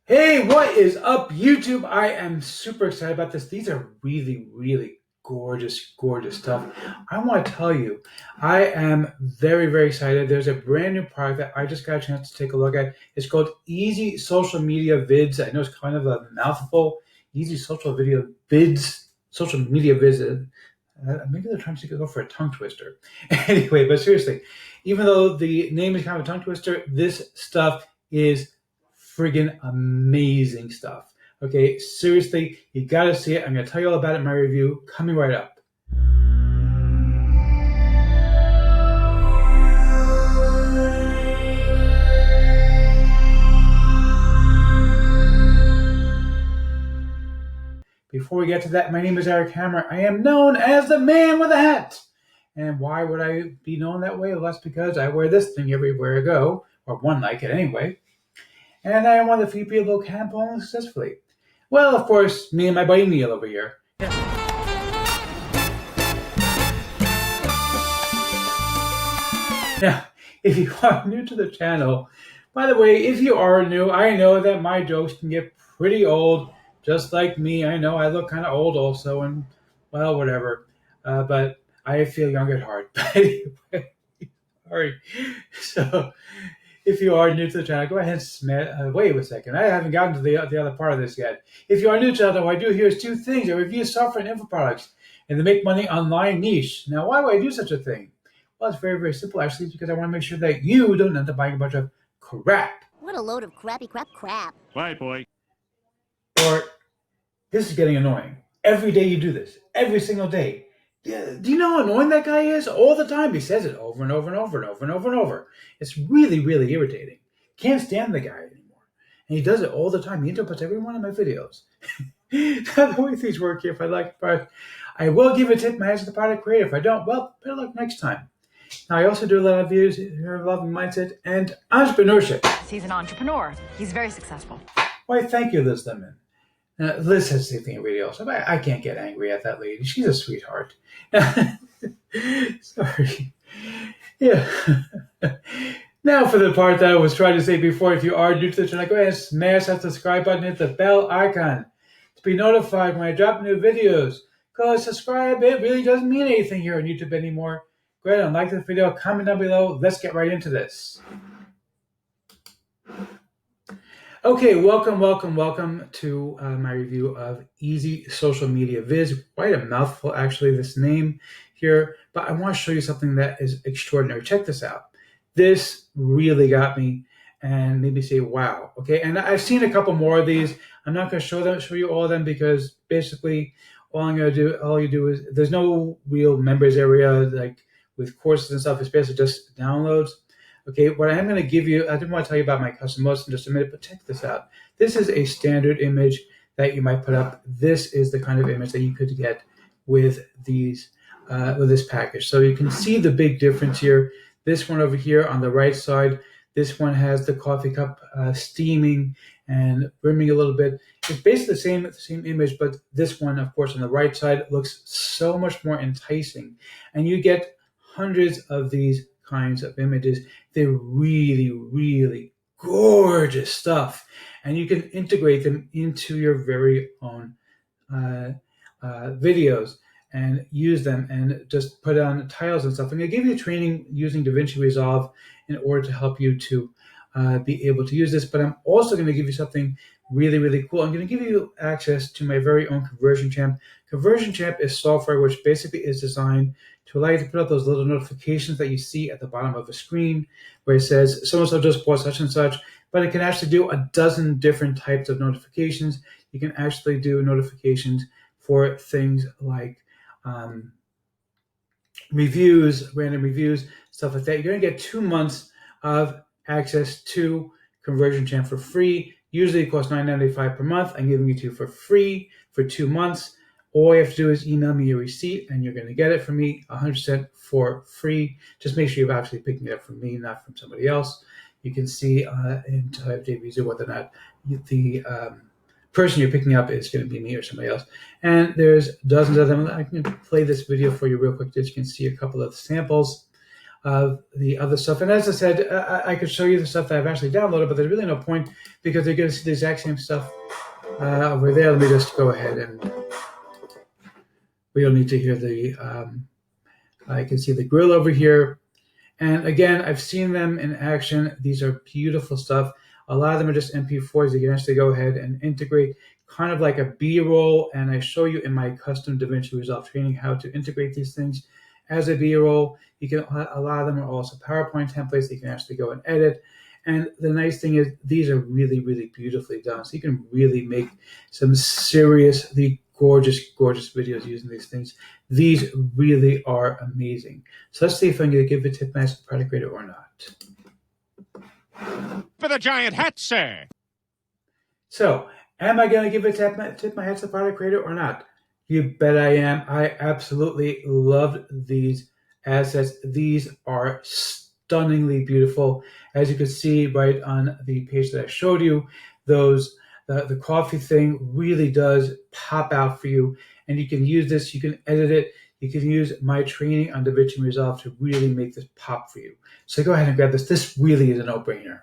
Hey, what is up, YouTube? I am super excited about this. These are really, really gorgeous, gorgeous stuff. I want to tell you, I am very, very excited. There's a brand new product that I just got a chance to take a look at. It's called Easy Social Media Vidz. I know it's kind of a mouthful. Easy Social Video Vidz, Social Media Vidz. Maybe they're trying to go for a tongue twister. Anyway, but seriously, even though the name is kind of a tongue twister, this stuff is friggin' amazing stuff. Okay, seriously, you gotta see it. I'm gonna tell you all about it in my review coming right up. Before we get to that, my name is Eric Hammer. I am known as the man with a hat. And why would I be known that way? Well, that's because I wear this thing everywhere I go, or one like it anyway. And I am one of the few people who can pull on successfully. Well, of course, me and my buddy Neil over here. Now, if you are new to the channel, by the way, if you are new, I know that my jokes can get pretty old, just like me. I know I look kind of old also, and well, whatever. But I feel young at heart. But anyway, sorry. So, if you are new to the channel, go ahead and wait a second. I haven't gotten to the other part of this yet. If you are new to the channel, what I do here is two things. I review software and info products in the make money online niche. Now, why would I do such a thing? Well, it's very, very simple, actually, because I want to make sure that you don't end up buying a bunch of crap. What a load of crappy crap. Bye, boy. Or, this is getting annoying. Every day you do this. Every single day. Yeah, do you know how annoying that guy is? All the time. He says it over and over and over and over and over and over. It's really, really irritating. Can't stand the guy anymore. And he does it all the time. He interrupts every one of my videos. The way things work here, if I like the product, I will give a tip manage the product creator. If I don't, well, better luck next time. Now, I also do a lot of videos involving mindset and entrepreneurship. He's an entrepreneur. He's very successful. Why, thank you, Liz Lemon. Liz has the same thing in videos. So I can't get angry at that lady. She's a sweetheart. Sorry. Yeah. Now for the part that I was trying to say before. If you are new to the channel, go ahead and smash that subscribe button, hit the bell icon to be notified when I drop new videos. Because subscribe, it really doesn't mean anything here on YouTube anymore. Go ahead and like this video, comment down below. Let's get right into this. Okay, welcome to my review of Easy Social Media Viz. Quite a mouthful, actually, this name here, but I want to show you something that is extraordinary. Check this out. This really got me and made me say, wow. Okay, and I've seen a couple more of these. I'm not going to show you all of them because basically all you do is, there's no real members area like with courses and stuff. It's basically just downloads. Okay, what I am going to give you, I didn't want to tell you about my custom modes in just a minute, but check this out. This is a standard image that you might put up. This is the kind of image that you could get with these, with this package. So you can see the big difference here. This one over here on the right side, this one has the coffee cup steaming and brimming a little bit. It's basically the same image, but this one, of course, on the right side looks so much more enticing. And you get hundreds of these kinds of images. They're really, really gorgeous stuff, and you can integrate them into your very own videos and use them and just put on titles and stuff. I'm going to give you training using DaVinci Resolve in order to help you to be able to use this, but I'm also going to give you something really, really cool. I'm going to give you access to my very own Conversion Champ. Conversion Champ is software which basically is designed to allow you to put up those little notifications that you see at the bottom of a screen where it says so-and-so just bought such and such, but it can actually do a dozen different types of notifications. You can actually do notifications for things like reviews, random reviews, stuff like that. You're going to get 2 months of access to Conversion Champ for free. Usually it costs $9.95 per month. I'm giving it to you for free for 2 months. All you have to do is email me your receipt, and you're going to get it from me 100% for free. Just make sure you're actually picking it up from me, not from somebody else. You can see in JVZ whether or not the person you're picking up is going to be me or somebody else. And there's dozens of them. I can play this video for you real quick just so you can see a couple of samples. of the other stuff. And as I said, I could show you the stuff that I've actually downloaded, but there's really no point because they're going to see the exact same stuff over there. Let me just go ahead and we don't need to hear the, I can see the grill over here. And again, I've seen them in action. These are beautiful stuff. A lot of them are just MP4s. You can actually go ahead and integrate kind of like a B-roll. And I show you in my custom DaVinci Resolve training how to integrate these things as a B-roll. You can, a lot of them are also PowerPoint templates that you can actually go and edit. And the nice thing is these are really, really beautifully done. So you can really make some seriously gorgeous videos using these things. These really are amazing. So let's see if I'm going to give a tip my hats to the product creator or not. For the giant hat, sir. So, am I going to give a tip my hats to the product creator or not? You bet I am. I absolutely loved these assets. These are stunningly beautiful. As you can see right on the page that I showed you, those the coffee thing really does pop out for you. And you can use this, you can edit it, you can use my training on DaVinci Resolve to really make this pop for you. So go ahead and grab this. This really is a no-brainer.